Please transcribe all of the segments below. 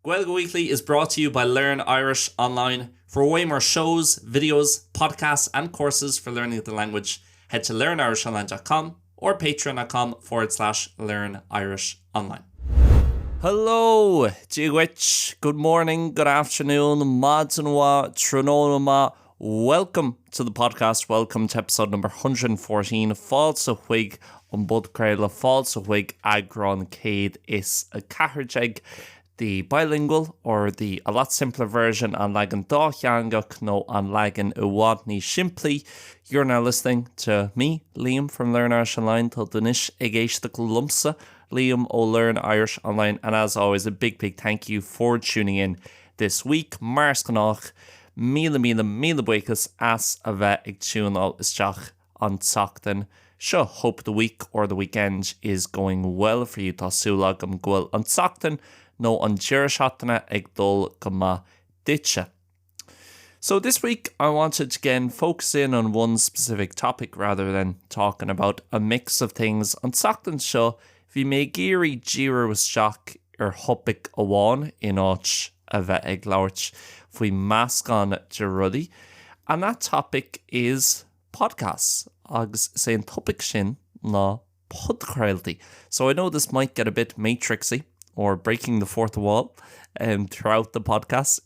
Gaeilge Weekly is brought to you by Learn Irish Online. For way more shows, videos, podcasts and courses for learning the language, head to learnirishonline.com or patreon.com/learnirishonline. Hello, Jiwich. Good morning, good afternoon, Madzenwa, Tronoma. Welcome to the podcast. Welcome to episode number 114. Fáilte chuig an bud creile, fáilte chuig agron céad is a cathirteag. The bilingual or the a lot simpler version on lagan dácheangach no on lagan uwadni simply. You're now listening to me, Liam from Learn Irish Online, till Danish egéisteach lumsa, Liam o Learn Irish Online, and as always a big thank you for tuning in this week. Mars ganach, míle buchas as a bheith ag túnal isteach an tsachtan. Sure, hope the week or the weekend is going well for you. Tásúla am gwyl an tsachtan no an tíirseachtaine ag dul go ma ditse. So this week I wanted to again focus in on one specific topic rather than talking about a mix of things. An tsachtan seo bhí mé géirí díre was seach hoppic amháin in áit a bheith ag labhairt faoi meascán de rudaí. And that topic is podcasts. Agus sé an topic sin ná podcrailty. So I know this might get a bit matrixy or breaking the fourth wall throughout the podcast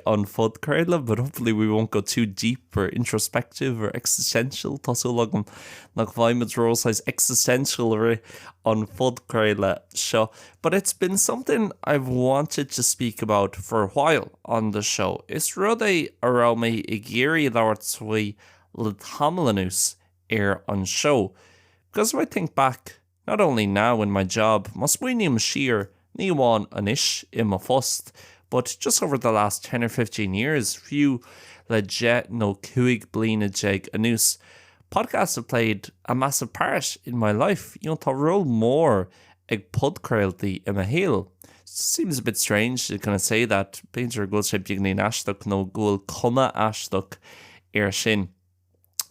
on podcraile, but hopefully we won't go too deep or introspective or existential. Tásúlagam nach bhaimid rósáis existential on podcraile show. But it's been something I've wanted to speak about for a while on the show. It's really around me I géirí labhairt faoi le tamlanús on show. Because if I think back, not only now in my job, mas muoinm sheer ní bháin anish in my fust, but just over the last 10 or 15 years, few le jet no cuig blina jeg anús, podcasts have played a massive part in my life. You know, tá roll more ag podcrailty in a hill. Seems a bit strange to kind of say that. Painter goal shape yigni ashtok no goal comma ashtok sin.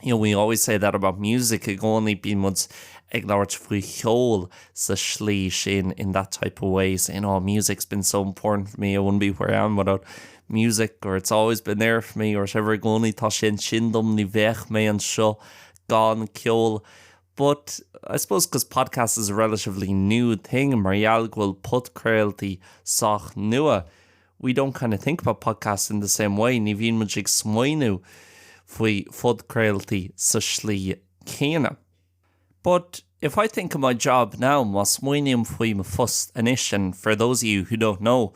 You know, we always say that about music. Ag only been much ag labhairt faoi cheol sa slí sin in that type of way, saying, oh, music's been so important for me, I wouldn't be where I am without music, or it's always been there for me, or whatever, goni tá sin sindom ní bheith me an seo gan ceol. But I suppose because podcast is a relatively new thing, marial gwil podcrailty sach nua, we don't kind of think about podcasts in the same way. Ní bhíon much ag smoinú faoi podcrailty sa slí céine. But if I think of my job now, mas muoinm faoi my fust anish, and for those of you who don't know,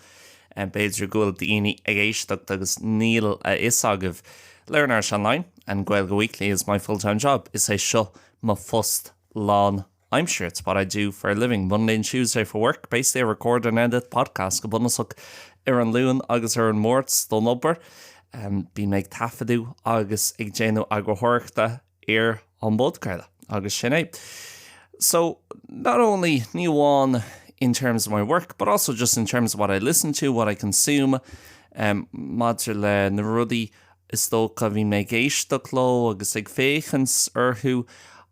beidir gúil daoine ag éisteacht agus níl a isagah Learn Irish Online and Gaeilge Weekly is my full-time job. Is é seo my fust lán. I'm sure it's what I do for a living. Monday and Tuesday for work, basically I record and edit podcast. Go bunasach an lún agus an mórts don obair. Bí méid tafadú agus ag déanú agrathireachta an podcraile agus sin é. So not only ní bháin in terms of my work, but also just in terms of what I listen to, what I consume. Maidir le na rudaí is tócha bhí mé géisteach leo agus ag féchans orthú.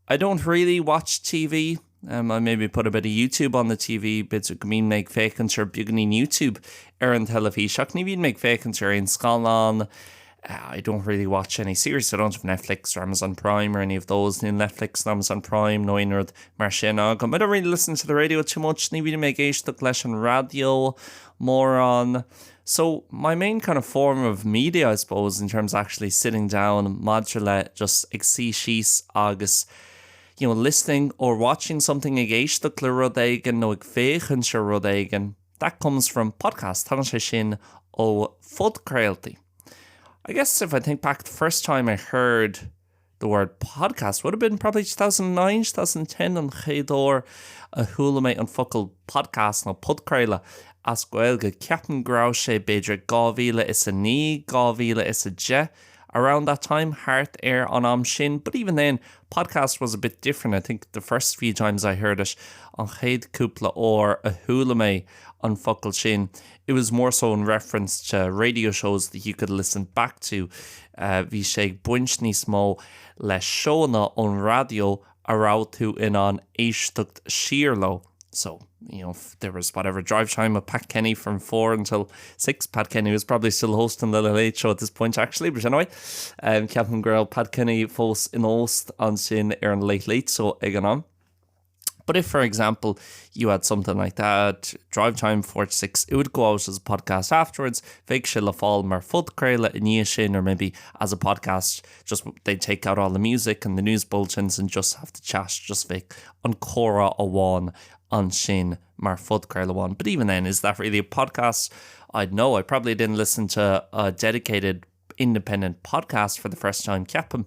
I don't really watch TV. I maybe put a bit of YouTube on the TV, bits of gomín make féchans or beginning YouTube an telefíseach. Ní bhíon make féchans in Scotland. I don't really watch any series. I don't have Netflix or Amazon Prime or any of those. No Netflix, Amazon Prime, no inner mar sin agam. I don't really listen to the radio too much. Ní bhíon make éisteach leis an radio more on. So my main kind of form of media, I suppose, in terms of actually sitting down, maidir le just ag sí síos agus, you know, listening or watching something ag éisteach le rud éigean no ag féchan se rud éigean, that comes from podcast. Tána sé sin ó podcrailty. I guess if I think back, the first time I heard the word podcast would have been probably 2009, 2010 an chéadóir a thula mé an focail podcast na podcraile as Gaeilge ceapan grá sé beidir 2009, 2010. Around that time, Heart Air on am sin, but even then, podcast was a bit different. I think the first few times I heard it on chéad cúpla or a thula mé on focail sin, it was more so in reference to radio shows that you could listen back to. Bhí sé buint níos mó le seóna on radio ará tú in an éisteacht siar lo. So, if there was whatever drive time with Pat Kenny from 4 until 6. Pat Kenny was probably still hosting the Late Show at this point, actually. But anyway, Captain Girl, Pat Kenny fós in host on sin an Late, so again on. But if, for example, you had something like that, drive time 4 to 6, it would go out as a podcast afterwards. Fake shilla fall mar fud creila in shin, or maybe as a podcast, just they take out all the music and the news bulletins and just have to chat just fake on Cora Awan on shin mar fud creila one. But even then, is that really a podcast? I'd know. I probably didn't listen to a dedicated independent podcast for the first time. Capim.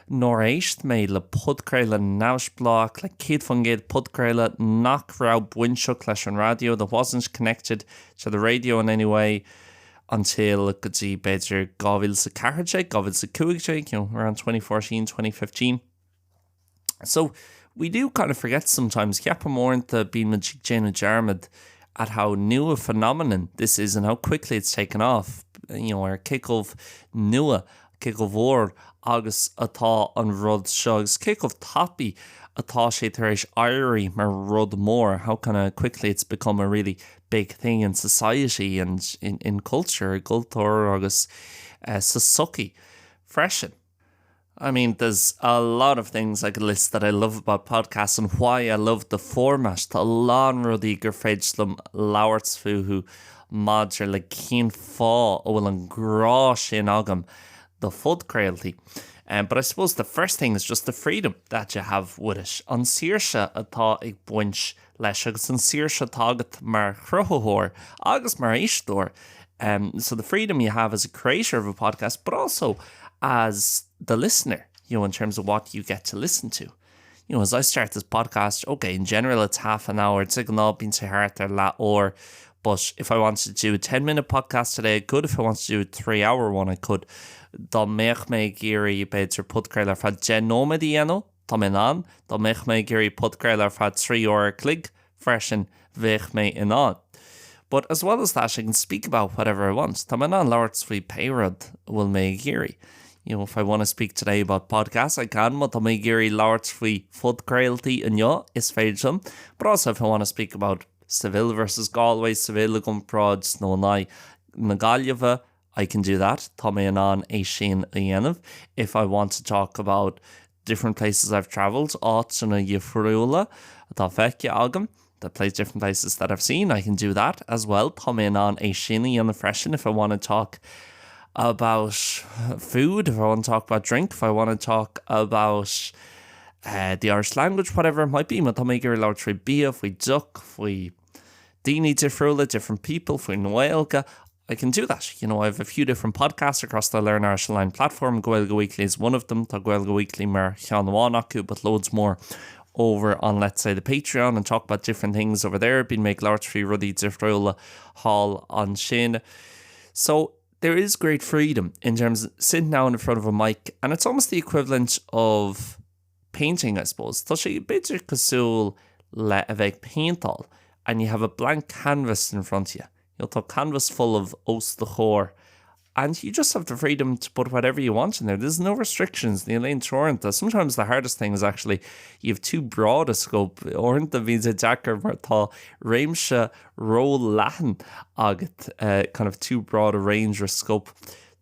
Nor éist mé le podcréile náisblach le céad fan géad podcréile nach rá buinseach leis an radio that wasn't connected to the radio in any way until gotí beidir gábhíl sa carré, gábhíl sa cúigé, around 2014, 2015. So we do kind of forget sometimes ceappa mórnta bín na Jane Jarmad at how new a phenomenon this is and how quickly it's taken off. Our kick-off nua, kick-off war agus atá an rud shugs kick-off tapi atá sé tar éis airí mar rud mór, how kind of quickly it's become a really big thing in society and in culture, agus sa sucky freshen. I mean, there's a lot of things I could list that I love about podcasts and why I love the format. Tá lán rudí gur féidslum lauarts fuhu madr le cín fá ó bhfuil an grá sin agam the fud crealty. But I suppose the first thing is just the freedom that you have with it. An saoirse atá ag buint leis agus an saoirse tágat mar chruthóir agus mar éistóir. So the freedom you have as a creator of a podcast, but also as the listener, in terms of what you get to listen to. As I start this podcast, okay, in general it's half an hour, it's not been so hard or but if I wanted to do a 10-minute podcast today, I could. If I wanted to do a 3-hour one, I could. Dá méich mé géirí beidir podcréile ar fad genómadí eno, tá mé an, dá méich mé géirí podcréile ar fad 3 hour clig, freshen bheich mé in on. But as well as that, I can speak about whatever I want. Tá mé an lauarts frí peirad bhfuil mé géirí. If I want to speak today about podcasts, I can, but tá mé géirí lauarts frí fud crealty in is féidsum. But also if I want to speak about Seville versus Galway, Seville Gumprods, no nai na Gaillimhe, I can do that. Tá mé an é sin a dhéanamh. If I want to talk about different places I've travelled, áit na Dheofrúla, tá feice agam, that plays different places that I've seen, I can do that as well. Tá mé an é sin a dhéanamh freshen. If I want to talk about food, if I want to talk about drink, if I want to talk about the Irish language, whatever it might be, but tá mé gur leabhar trí bia, faoi duck, faoi daoine difriúla, different people, faoi Noelga, I can do that. I have a few different podcasts across the Learn Irish Online platform. Gaeilge Weekly is one of them. Tá Gaeilge Weekly mar cheanháin acu, but loads more over on, let's say, the Patreon and talk about different things over there. Been make large free ruddy difriúla hall on sin. So there is great freedom in terms of sitting down in front of a mic, and it's almost the equivalent of painting, I suppose. Tá sé beidir cosúil le a bheith paintal, and you have a blank canvas in front of you. You'll talk canvas full of os the chóir, and you just have the freedom to put whatever you want in there. There's no restrictions. The Elaine Torrent. Sometimes the hardest thing is actually you have too broad a scope. Orint the visa jacker martha réimse ró lahan agat kind of too broad a range or scope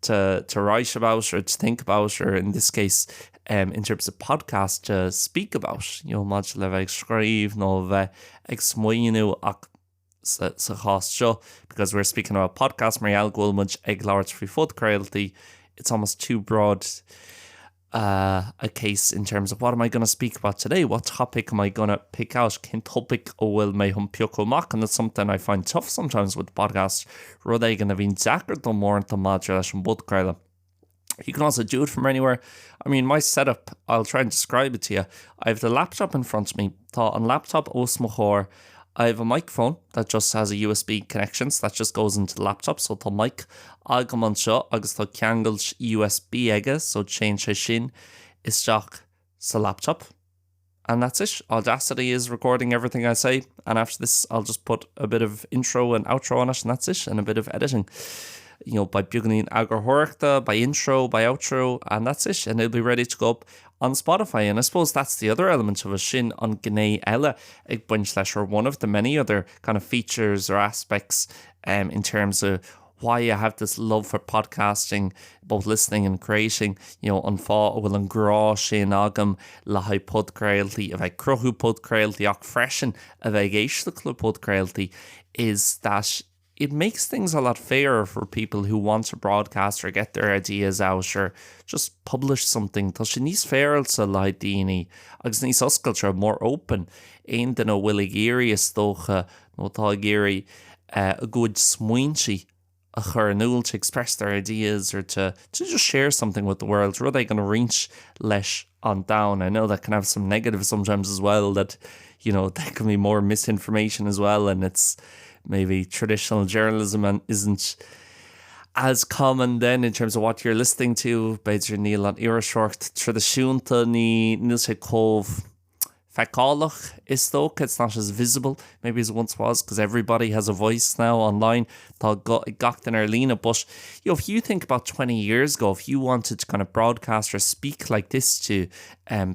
to write about or to think about, or in this case, in terms of podcast, to speak about. Maidir le bheith scríb nó bheith ag smaoinú ach sa chás seo, because we're speaking about podcast mar ghfuil muid ag labhairt faoi fud crealty. It's almost too broad a case in terms of what am I going to speak about today? What topic am I going to pick out? Cén topic ó bhfuil mé humpioch amach, and that's something I find tough sometimes with podcasts. Rud é gonna bhín deacair do mórnta maidir leis an bud creile. You can also do it from anywhere. I mean, my setup, I'll try and describe it to you. I have the laptop in front of me. Tá an laptop os mo chóir. I have a microphone that just has a USB connection, so that just goes into the laptop. So tá mic agam an seo, agus tá ceangailt USB aige, so change sin isteach sa laptop. And that's it. Audacity is recording everything I say, and after this I'll just put a bit of intro and outro on it, and that's it, and a bit of editing. by beginning agur horchta, by intro, by outro, and that's it. And it'll be ready to go up on Spotify. And I suppose that's the other element of a sin on G'nai Ella ag buint leis, or one of the many other kind of features or aspects in terms of why I have this love for podcasting, both listening and creating, an fá bhfuil an grá sin agam le haid podcréaltaí, a bheith cruthú podcréaltaí ach freisin a bheith éisteach le podcréaltaí, is that it makes things a lot fairer for people who want to broadcast or get their ideas out or just publish something. Tá sin níos féilte le daoine agus níos oscailte, more open. Aon den ó bhfuil ag éirí is dócha nó tá ag éirí a good smuintí a chur anúil to express their ideas or to just share something with the world. Rud é going to reach leis on down. I know that can have some negative sometimes as well, that there can be more misinformation as well, and it's maybe traditional journalism and isn't as common then in terms of what you're listening to. Beidir níl an iarashocht tradiisiúnta ní níl sé cóh fecálach is tóca. It's not as visible maybe as it once was, because everybody has a voice now online. Tá gacht in Arlena. But if you think about 20 years ago, if you wanted to kind of broadcast or speak like this to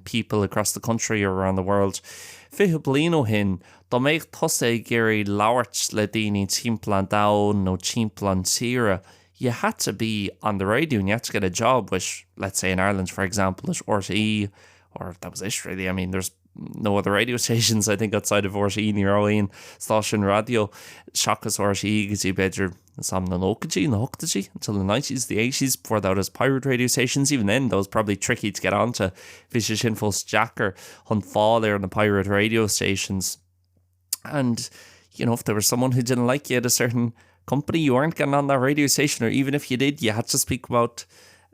people across the country or around the world, fiche blino hin, da méid tosa géirí lauert le daoine timplan down no timplan tira. You had to be on the radio and you had to get a job, which, let's say in Ireland, for example, at RTE, or that was it really. I mean, there's no other radio stations, I think, outside of RTE near Owen, Station Radio. Shockas RTE, gizí beidir sam na nócaidí, na hochtaidí, until the 90s, the 80s, before that was pirate radio stations. Even then, that was probably tricky to get onto. Visha Shinfos Jacker, Hun Fall there on the pirate radio stations. And, if there was someone who didn't like you at a certain company, you weren't getting on that radio station, or even if you did, you had to speak about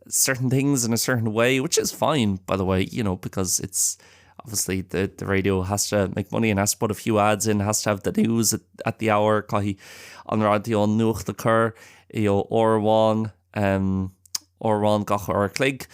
certain things in a certain way, which is fine, by the way, because it's obviously the radio has to make money and has to put a few ads in, has to have the news at the hour, caithí an radio nuach the cur, Orwan gach or clig,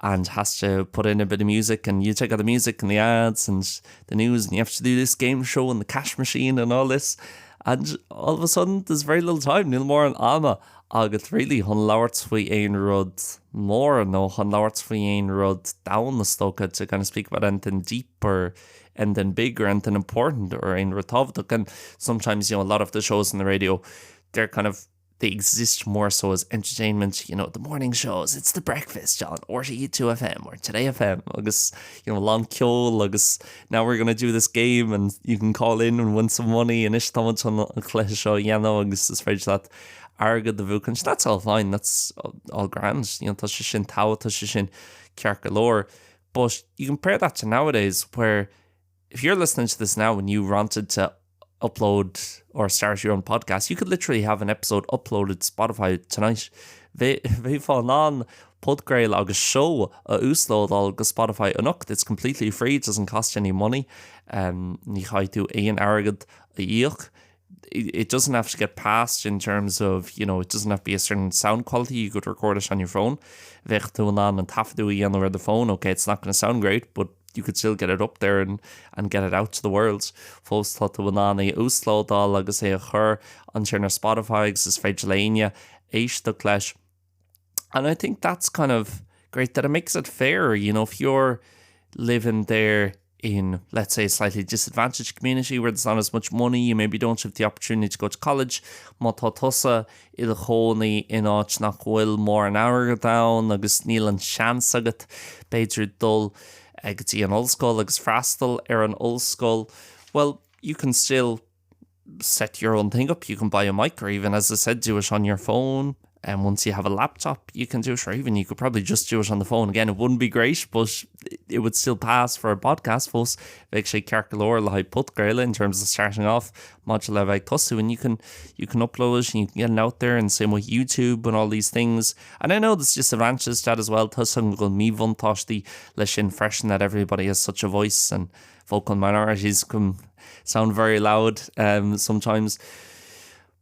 and has to put in a bit of music, and you take out the music and the ads and the news, and you have to do this game show and the cash machine and all this, and all of a sudden there's very little time. Níl mór an ama agat really hun lauert faoi ein rud more, no hun lauert faoi ein rud down the stoka to kind of speak about anything deep or anything big or anything important or ein rutavduk. And sometimes a lot of the shows on the radio, they exist more so as entertainment. The morning shows, it's the breakfast on RTE 2FM or Today FM, agus Long Ceol, agus now we're going to do this game and you can call in and win some money and ish tamant on a cléis show, agus is fridge that argad the vucanch. That's all fine, that's all grand, tá sé sin tau, tá sé sin ceart galore. But you compare that to nowadays, where if you're listening to this now and you wanted to upload or start your own podcast, you could literally have an episode uploaded to Spotify tonight. They fall on Podgrail agus show a úslódal go Spotify anocht. It's completely free, it doesn't cost any money. Ní chaid tú aon airgad a íoch. It doesn't have to get passed in terms of, it doesn't have to be a certain sound quality. You could record it on your phone. Vech tú an and tafadú íon over the phone. Okay, it's not going to sound great, but you could still get it up there and get it out to the world. Fós tá tú an é úslódal agus é a chur an tíarna Spotify agus is féidir léine éisteach leis. And I think that's kind of great, that it makes it fair. If you're living there in, let's say, a slightly disadvantaged community where there's not as much money, you maybe don't have the opportunity to go to college, má tá tusa I le chónaí in áit nach bhfuil mór an hour down agus níl an seans agat beidir dul agtí an ollscoil agus freastal an ollscoil. Well, you can still set your own thing up. You can buy a mic, or even, as I said, do it on your phone. And once you have a laptop, you can do it, or even you could probably just do it on the phone. Again, it wouldn't be great, but it would still pass for a podcast. Fós bheidh sé ceart galore le haid podgraile in terms of starting off, module bheidh tosu, and you can upload it and you can get it out there, and same with YouTube and all these things. And I know there's disadvantages to that as well. Tusan go mi vontáistí leis sin freisin that everybody has such a voice, and vocal minorities can sound very loud sometimes.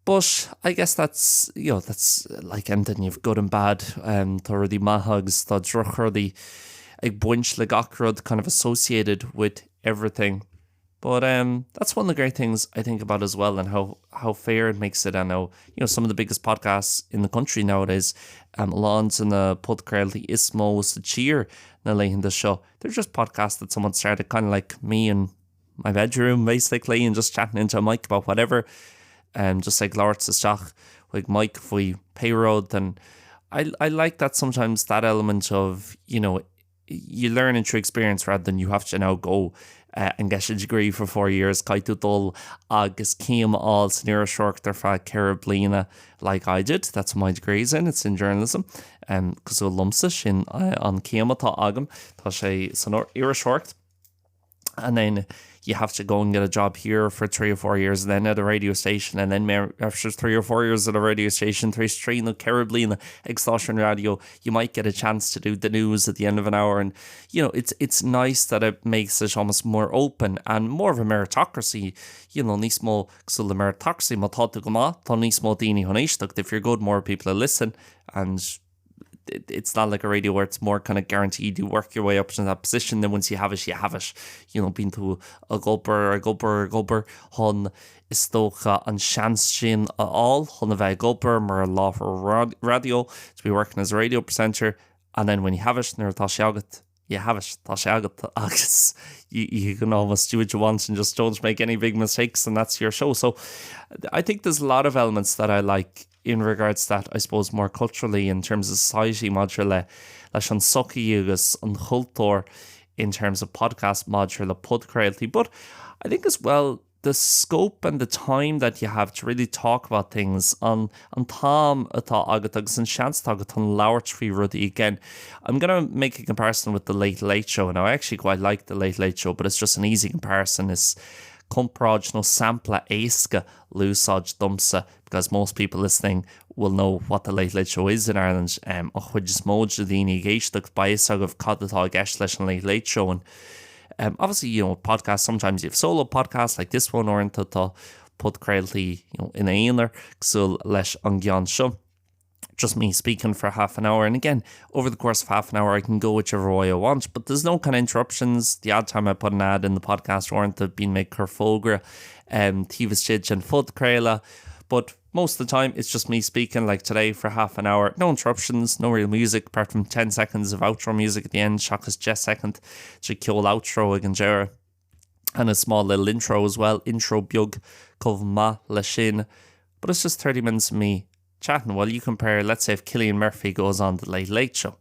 But I guess that's like anything, you've good and bad. Tá the mahags, tá druchar the ag buint le gachrod kind of associated with everything. But that's one of the great things I think about as well, and how fair it makes it. I know, some of the biggest podcasts in the country nowadays, Lawns and the Podcrailty Ismos, the Cheer, in the show, they're just podcasts that someone started, kind of like me in my bedroom, basically, and just chatting into a mic about whatever. Just like Lawrence Isteach, like Mike, if we payroad, and I like that sometimes, that element of, you learn through experience rather than you have to now go and get a degree for 4 years. Caitu dul agus céim all san Iarashocht fa Cara Blina, like I did. That's what my degree is in. It's in journalism. Cos o lumsa sin an céim atá agam. Tá sé san Iarashocht. And then you have to go and get a job here for 3 or 4 years, and then at a radio station, and then after 3 or 4 years at a radio station, three no Caribbean Exhaustion Radio, you might get a chance to do the news at the end of an hour. And it's nice that it makes it almost more open and more of a meritocracy. Nís mó so the meritocracy má tá go má, tá nís mó daoine honéisteach. If you're good, more people will listen, and it's not like a radio where it's more kind of guaranteed you work your way up to that position. Then once you have it, you have it. Being to a gulper, hon is stocha an chance sin all, hon a bheith gulper, mar a law for radio, to be working as a radio presenter. And then when you have it, tá sé agat, you have it, tá sé agat, agus you can almost do what you want and just don't make any big mistakes, and that's your show. So I think there's a lot of elements that I like in regards to that, I suppose, more culturally, in terms of society, module leis an sochaí agus an chultúr, in terms of podcast module le podcrailty. But I think as well, the scope and the time that you have to really talk about things on tám atá agat agus an seans agat an labhairt faoi rudaí. Again, I'm going to make a comparison with the Late Late Show. Now, I actually quite like the Late Late Show, but it's just an easy comparison. Is compráid no sampla éasca lúsáid dumsa, because most people listening will know what the Late Late Show is in Ireland. A chuid is móid a daoine géisteach baisag of cad atá gceist leis an Late Late Show. And obviously, podcasts, sometimes you have solo podcasts like this one, or into the podcrailty, in éonar cosúil leis an gceann seo. Just me speaking for half an hour. And again, over the course of half an hour, I can go whichever way I want, but there's no kind of interruptions. The odd time I put an ad in the podcast warrant have been made Kerfogra, Tivas Chidge and Podcraila. But most of the time, it's just me speaking, like today, for half an hour. No interruptions, no real music, apart from 10 seconds of outro music at the end. Shachas just second to kill outro again, Jera. And a small little intro as well. Intro biog, cov ma la shin. But it's just 30 minutes of me chatting. Well, you compare, let's say, if Cillian Murphy goes on the Late Late Show.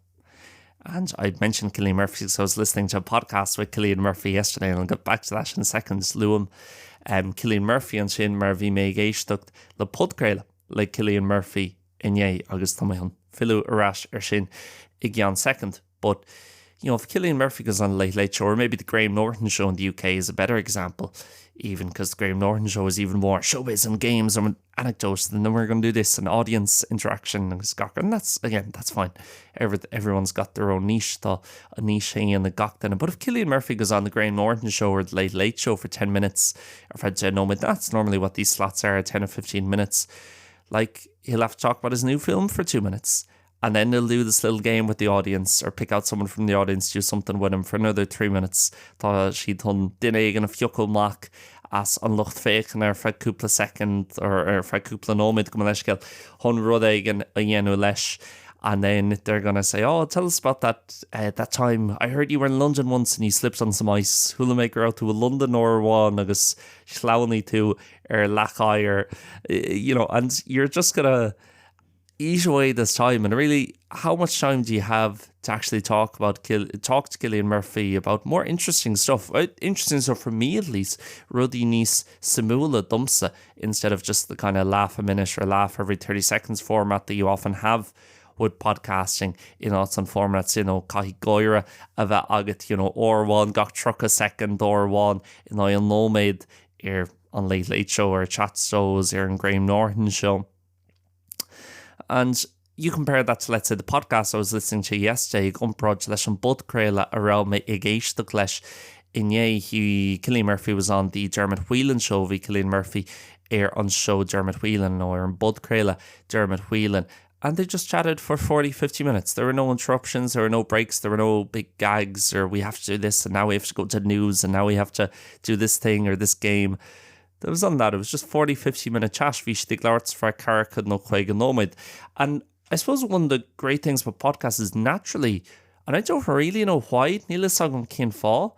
And I mentioned Cillian Murphy, so I was listening to a podcast with Cillian Murphy yesterday, and I'll get back to that in a second. Luam, Cillian Murphy and sin mar bhí mé géisteacht le podcraile le Cillian Murphy inné agus tá mé an fiú arás sin I gceann second. But if Cillian Murphy goes on Late Late Show, or maybe the Graham Norton Show in the UK is a better example, even because the Graham Norton Show is even more showbiz and games and anecdotes, and then we're going to do this and audience interaction and that's fine. Everyone's got their own niche, a niche and the gachtan. But if Cillian Murphy goes on the Graham Norton Show or the Late Late Show for 10 minutes, or if I'd say no, that's normally what these slots are, 10 or 15 minutes, like he'll have to talk about his new film for 2 minutes. And then they'll do this little game with the audience, or pick out someone from the audience, do something with him for another 3 minutes. Tá siad thun duine ag an fiocol mach as an lucht féchan fead cúpla second, or fead cúpla nóid go leis ceall hon rud ag an a dhéanú leis. And then they're going to say, oh, tell us about that time. I heard you were in London once and you slipped on some ice. Hula maker out to a London or one, agus sláwni to lachai, or, and you're just going to ease away this time. And really, how much time do you have to actually talk to Cillian Murphy about more interesting stuff? Interesting stuff for me, at least. Ruddy níos simúla dumsa, instead of just the kind of laugh a minute or laugh every 30 seconds format that you often have with podcasting in some formats, caithfidh goire a bheith agat, or one gach truck a second, or one an nóméid on Late Late Show or chat shows or an Graham Norton Show. And you compare that to, let's say, the podcast I was listening to yesterday, Gumprod leis an Podcraile around me ag éisteach leis inné. Cillian Murphy was on the Dermot Whelan Show, Cillian Murphy on show Dermot Whelan, or an Podcraile Dermot Whelan. And they just chatted for 40, 50 minutes. There were no interruptions, there were no breaks, there were no big gags, or we have to do this, and now we have to go to the news, and now we have to do this thing or this game. There was none of that. It was just 40, 50-minute chat. Bhí siad ag labhairt fear carcha nó chuig an nóid. And I suppose one of the great things about podcasts is naturally, and I don't really know why, níl is agam cén fá,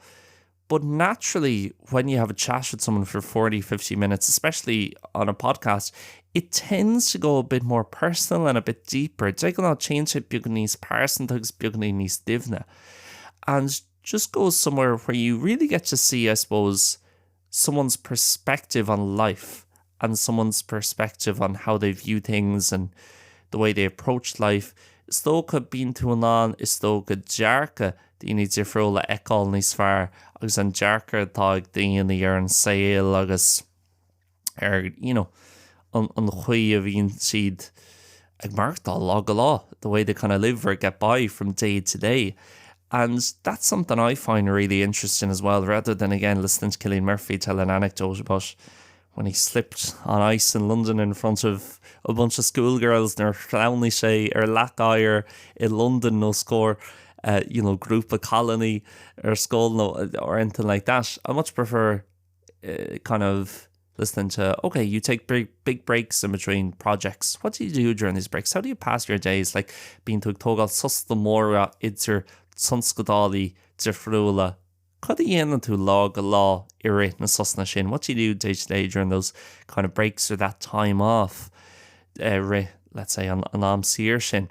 but naturally, when you have a chat with someone for 40, 50 minutes, especially on a podcast, it tends to go a bit more personal and a bit deeper. It's like not change it beag níos persantagus beag níos divna. And just goes somewhere where you really get to see, I suppose, someone's perspective on life and someone's perspective on how they view things and the way they approach life. Is tócha bín tú an is tócha dearcha daoine difriúla eáil níos fearr agus an dearcha tá ag daoine ar an saoil agus an chuí a bhíon siad ag markdal lá the way they kind of live or get by from day to day. And that's something I find really interesting as well, rather than, again, listening to Cillian Murphy tell an anecdote about when he slipped on ice in London in front of a bunch of schoolgirls and clowny sé lachair in London no score, group of colony or school or anything like that. I much prefer kind of listening to, okay, you take big breaks in between projects. What do you do during these breaks? How do you pass your days? Like being to tógáil susta móra idir sunscodálaí difriúla. Cad dhéanann tú lá I réit na susna sin? What do you do day to day during those kind of breaks or that time off? Let's say an amsír sin.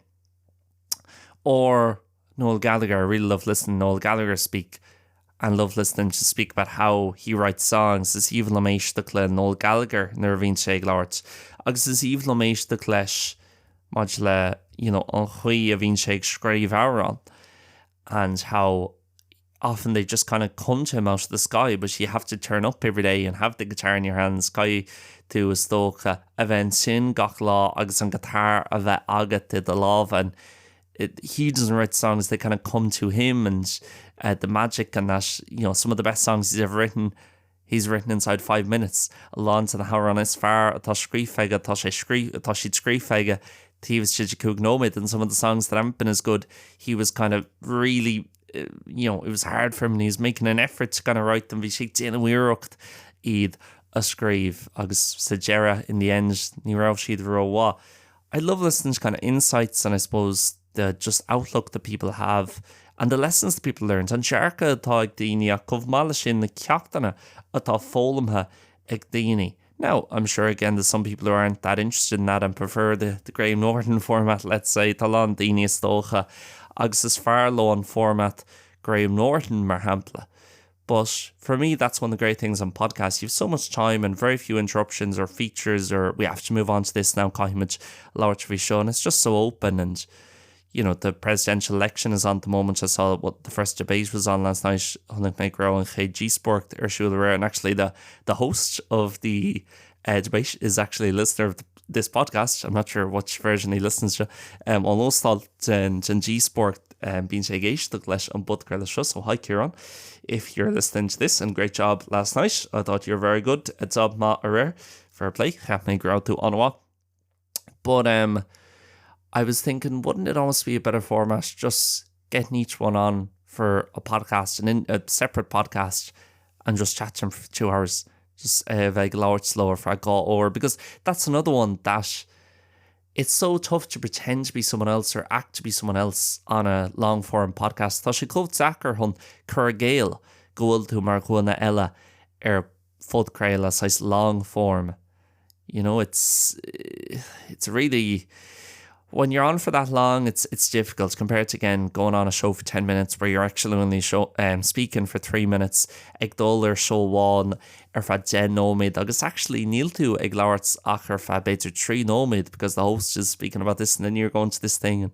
Or Noel Gallagher, I really love listening to Noel Gallagher speak and love listening to speak about how he writes songs. Is even am éisteach le Noel Gallagher nar bhíonn sé ag labhairt. Agus is even am éisteach leis much le, an chuí a bhíonn sé ag scríomh amhrán. And how often they just kind of come to him out of the sky, but you have to turn up every day and have the guitar in your hands. Sky to a stocha a bheith sin gach lá agus an guitar a bheith agat I the love, and he doesn't write songs, they kind of come to him, and the magic and that, some of the best songs he's written inside 5 minutes. Along to the Howran is far atá scrífeige atá siad scrífeige Tíomh Siad Cúig Nómid, and some of the songs that haven't been as good, he was kind of really, it was hard for him, and he was making an effort to kind of write them. Bhí siad déanamh uireacht iad a scríb agus sa deireadh in the end ní raibh siad rá. I love listening to kind of insights and I suppose the just outlook that people have and the lessons that people learned. And searcha atá ag daoine a chomh sin na ceachtainna atá fólamtha ag daoine. Now, I'm sure, again, there's some people who aren't that interested in that and prefer the Graham Norton format, let's say, talán daoine istócha, agus is fearr lón format Graham Norton mar hampla. But for me, that's one of the great things on podcasts. You have so much time and very few interruptions or features, or we have to move on to this now, Caithimid Labhairt Bhí Seo, and it's just so open. And the presidential election is on at the moment. I saw what the first debate was on last night. Hunnig Meg Row and Chéad G-Sport Ursula Rare, and actually the host of the debate is actually a listener of this podcast. I'm not sure which version he listens to. Almost thought in G-Sport being sé géisteach leis an budcar le seo. So hi Kieran, if you're listening to this, and great job last night. I thought you were very good. A job ma a rare. Fair play. Cheap Meg Row to Ottawa. But I was thinking, wouldn't it almost be a better format just getting each one on for a podcast and in a separate podcast and just chat to them for 2 hours, just bheith labhairt slower for a gá or, because that's another one that it's so tough to pretend to be someone else or act to be someone else on a long form podcast. Tá sé clóid Zachar chun cur géal gohfuil tú mar chuanna eile fud creile sais long form. It's really, when you're on for that long, it's difficult compared to, again, going on a show for 10 minutes where you're actually only speaking for 3 minutes. Ag dul show one fa 10 nómid, agus actually níl tú ag labhairt ach fa beidir 3 nómid because the host is speaking about this and then you're going to this thing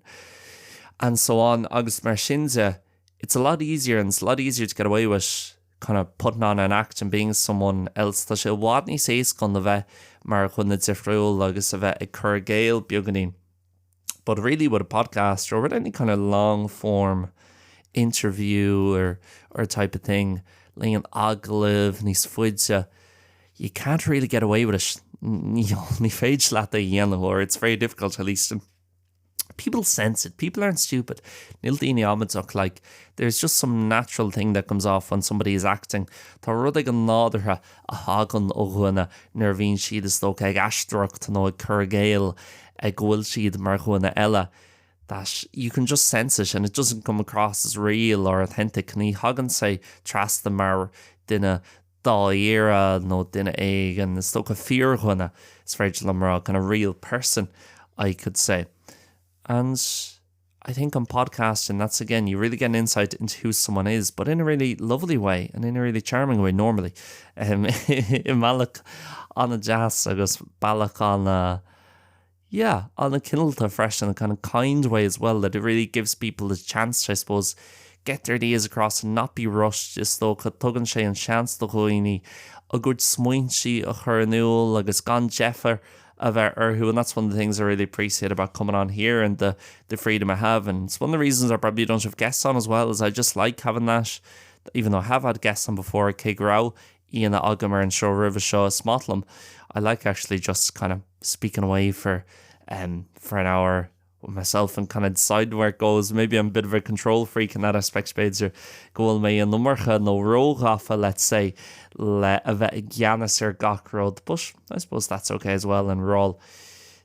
and so on. Agus mar sinse, it's a lot easier, and it's a lot easier to get away with kind of putting on an act and being someone else. Tá sé bhád ní sééis chun a bheith mar chun na difriúil agus a bheith ag cur géal beaganín. But really with a podcast or with any kind of long form interview or type of thing, leon aglav níos fuide, you can't really get away with it. Ní féid leat a dhéanamh, or it's very difficult, at least. people sense it. People aren't stupid. Níl daoine amadach, like, there's just some natural thing that comes off when somebody is acting. Tá rud ag an nádartha a hagan ó dhuine nar bhíonn siad is tóca ag aistriacht nó ag cur géal ag bhfuil siad mar dhuine eile, that you can just sense it and it doesn't come across as real or authentic. Ní hagan say trasta mar duine dá éire nó duine ag an is tóca fear dhuine. It's very mar a kind of real person, I could say. And I think on podcasting, that's again, you really get an insight into who someone is, but in a really lovely way and in a really charming way normally. In Malach on a jazz, agus Balach on a Kindle fresh in a kind of kind way as well, that it really gives people a chance to, I suppose, get their ideas across and not be rushed. Just though tugan sé an chance do chuoine a good smuinty a chur nua agus gan Jeffer of our who, and that's one of the things I really appreciate about coming on here and the freedom I have. And it's one of the reasons I probably don't have guests on as well, is I just like having that, even though I have had guests on before, Cé Grau, Ian Agamer and Show River Show Smotlam. I like actually just kind of speaking away for an hour with myself and kind of decide where it goes. Maybe I'm a bit of a control freak in that aspect, Spades, goal me an nummercha no rogafa, let's say, le a bheith gceannas ar gach rud, but I suppose that's okay as well, and we're all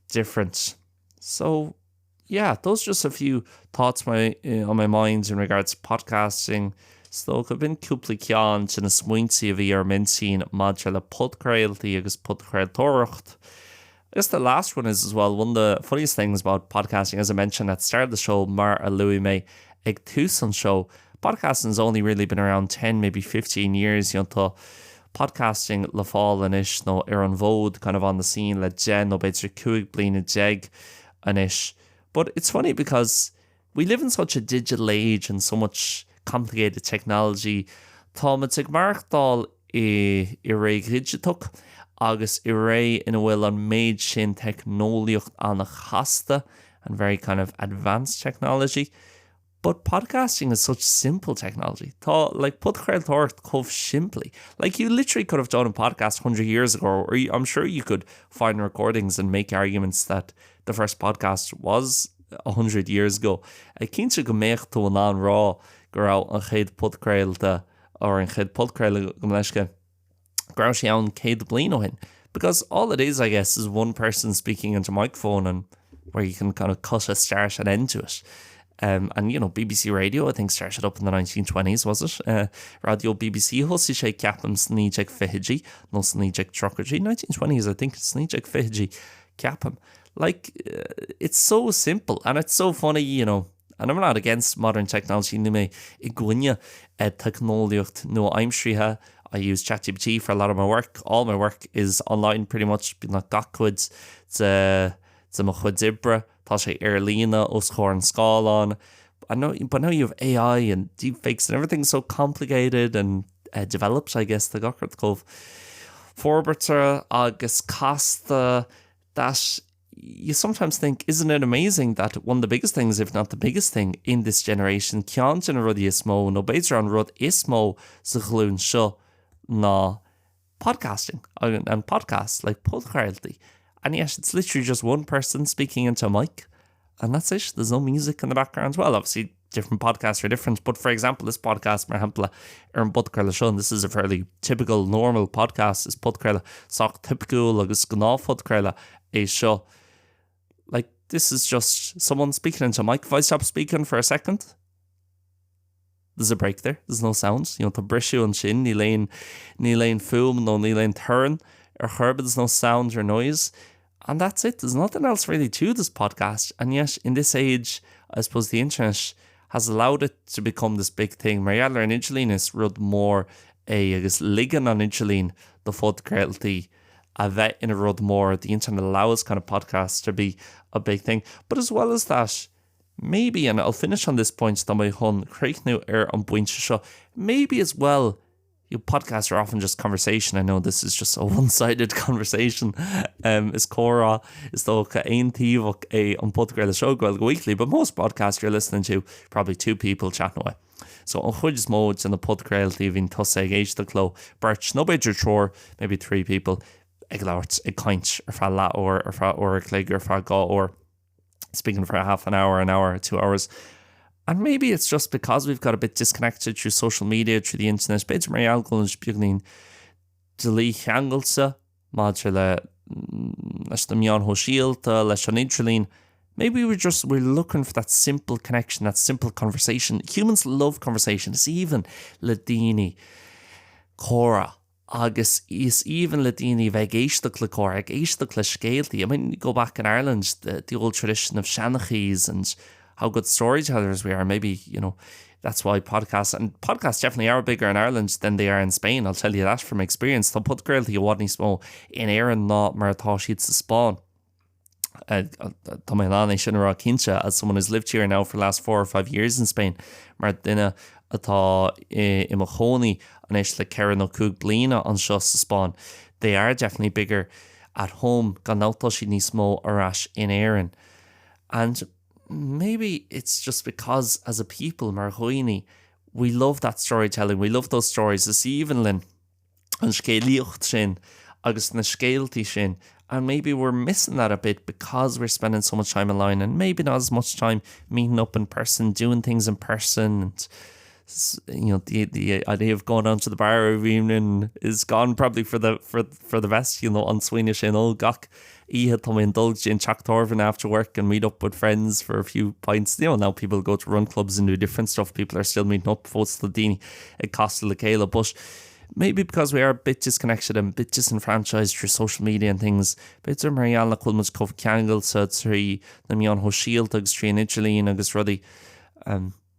different. So yeah, those are just a few thoughts on my mind in regards to podcasting. So I've been cúpla ceann in a smuinty a bhí ar mintín madra le podcrailtaí agus podcrailtóireacht. I guess the last one is as well, one of the funniest things about podcasting, as I mentioned at the start of the show, Mar a Louis May ag Tucson show. Podcasting has only really been around 10, maybe 15 years, to podcasting le fáil inis, no ar an bhód kind of on the scene, le gen, no beidir cúig bliana jeg inis. But it's funny because we live in such a digital age and so much complicated technology. Tá me ag marchdal I ré gridgetach, agus I ré ina bhfuil an méid sin technoliacht anna chasta and very kind of advanced technology. But podcasting is such simple technology. Tá, like, podcrailtóireacht chomh simply. Like, you literally could have done a podcast 100 years ago, or I'm sure you could find recordings and make arguments that the first podcast was 100 years ago. I cínte go méach tú an rá go raibh an chéad podcrailta or an chéad podcrail go mleisce grau sé an céad bliain ó hin. Because all it is, I guess, is one person speaking into a microphone and where you can kind of cut a start and end to it. And, BBC Radio, I think, started up in the 1920s, was it? Radio BBC, hosti sé ceapam sníideag fihidí, no sníideag trochidí. 1920s, I think, sníideag fihidí ceapam. Like, it's so simple and it's so funny, and I'm not against modern technology. Ní mé I gcuine technoliacht nó aimsrithe. I use ChatGPT for a lot of my work. All my work is online pretty much. Been like gachcuid, it's mo chud ibre, tá sé ar lína os chóir an scáil an. But now you have AI and deepfakes and everything's so complicated and developed, I guess, the gachard cove. Forberter agus casta, that you sometimes think, isn't it amazing that one of the biggest things, if not the biggest thing in this generation, ceann an rud is mó, no beidir an rud is mó sa chlún seo ná podcasting and podcasts like podcrailtaí. And yes, it's literally just one person speaking into a mic and that's it. There's no music in the background. Well, obviously different podcasts are different, but for example, this podcast, mar hampla ar an podcraile seo, and this is a fairly typical normal podcast, is podcraile soch typical agus gná podcraile é seo. Like, this is just someone speaking into a mic. If I stop speaking for a second, there's a break there. There's no sound. Tá brisú an sin, ní léon fúm, no ní léon turn, ar churb, there's no sound or noise. And that's it. There's nothing else really to this podcast. And yet, in this age, I suppose the internet has allowed it to become this big thing. Mariella and Ingeline is rud more agus ligan an Ingeline the podcrailtaí a bheith in a rud more. The internet allows kind of podcasts to be a big thing. But as well as that, maybe, and I'll finish on this point, that my hun creichnú ar an buinte seo, maybe as well, podcasts are often just conversation. I know this is just a one-sided conversation. Is Cora, is tócha aon tíomhach é an podcraile seo go weekly, but most podcasts you're listening to, probably two people chatting away. So an chuid is mód in the podcrailtaí hín tusa ag éiste cló birch, no beidir tror, maybe three people ag labhart ag caint ar fá lá or ar fá or ag léig ar fá gá or. speaking for half an hour, 2 hours. And maybe it's just because we've got a bit disconnected through social media, through the internet. Beidir mar algol beagnaín delí cheangalsa, madra leis na meán ho síalta, leis an intralín. Maybe we're looking for that simple connection, that simple conversation. Humans love conversation. It's even le daoine córa. Agus is even le daoine bheith éisteach le córa, ag éisteach le scéaltaí. I mean, you go back in Ireland, the old tradition of shanachis and how good storytellers we are. Maybe, that's why podcasts definitely are bigger in Ireland than they are in Spain. I'll tell you that from experience. Tá pod gailtaí a bhhad níos mó in éireann ná mar atá siad sa Spáin. Tá mé lána sin rá cinse as someone who's lived here now for the last 4 or 5 years in Spain. Mar duine atá I mo chónaí an éis le ceann ó 2 bliana an seo sa Spáin. They are definitely bigger at home gan nátá siad níos mó arás in éireann. And maybe it's just because as a people, mar ghoine, we love that storytelling. We love those stories. Is even lin an scéalaíocht sin agus na scéaltaí sin. And maybe we're missing that a bit because we're spending so much time online and maybe not as much time meeting up in person, doing things in person. And, the idea of going down to the bar every evening is gone probably for the best, on Swedish and all gach. I had to indulge in Chacktorvin after work and meet up with friends for a few pints. Now people go to run clubs and do different stuff. People are still meeting up. Fós le daoine ag Costa le Céile, but maybe because we are a bit disconnected and a bit disenfranchised through social media and things. Beidir mar ealla cuilmuid comh ceangal sa trí na meán ho síalt agus trí an Idirlín agus rudí.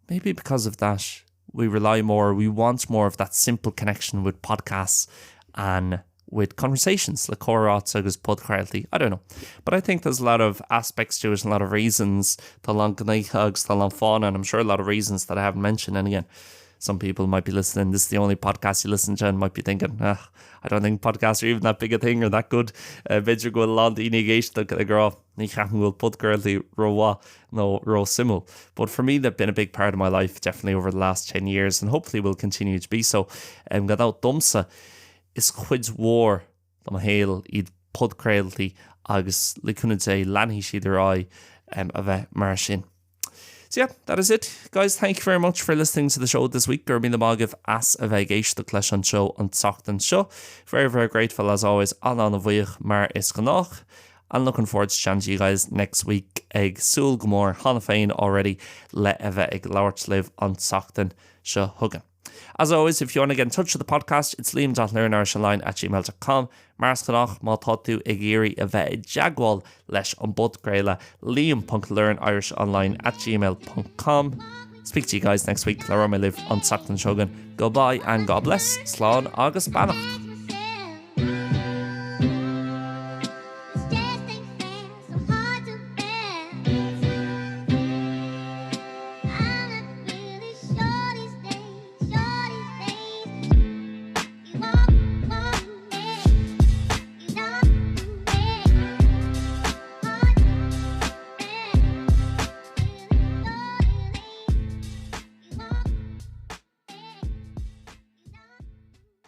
Maybe because of that, we want more of that simple connection with podcasts and with conversations, like chorát agus podcrailtaí. I don't know. But I think there's a lot of aspects to it and a lot of reasons. Tá lang gnaich agus tá lang fána, and I'm sure a lot of reasons that I haven't mentioned. And again, some people might be listening, this is the only podcast you listen to, and might be thinking, I don't think podcasts are even that big a thing or that good. Beidir go lá daoine géisteach ag grá ní cheapan bhfuil podcrailtaí roá nó ro simul. But for me, they've been a big part of my life, definitely over the last 10 years, and hopefully will continue to be so. Gadá domsa is chuid mhór do héal iad podcrailtaí agus le cúna sé leanaí siad ará a bheith mar sin. So yeah, that is it. Guys, thank you very much for listening to the show this week. Gur míle mágah as a bheith géisteach leis an show an Teachtain Seo. Very, very grateful as always. An bhuaich mar is gnách. And looking forward to chatting to you guys next week. Ag súil go mór hána féin already le a bheith ag labhairt libh an Teachtain Seo thugan. As always, if you want to get in touch with the podcast, it's liam.learnirishonline@gmail.com. Mars ganach má tá tú ag géirí a bheith ag jaagháil leis an bud gréile liam.learnirishonline@gmail.com. Speak to you guys next week. Le ra mé libh an Teachtain Seo. Goodbye and God bless. Slán agus beannacht.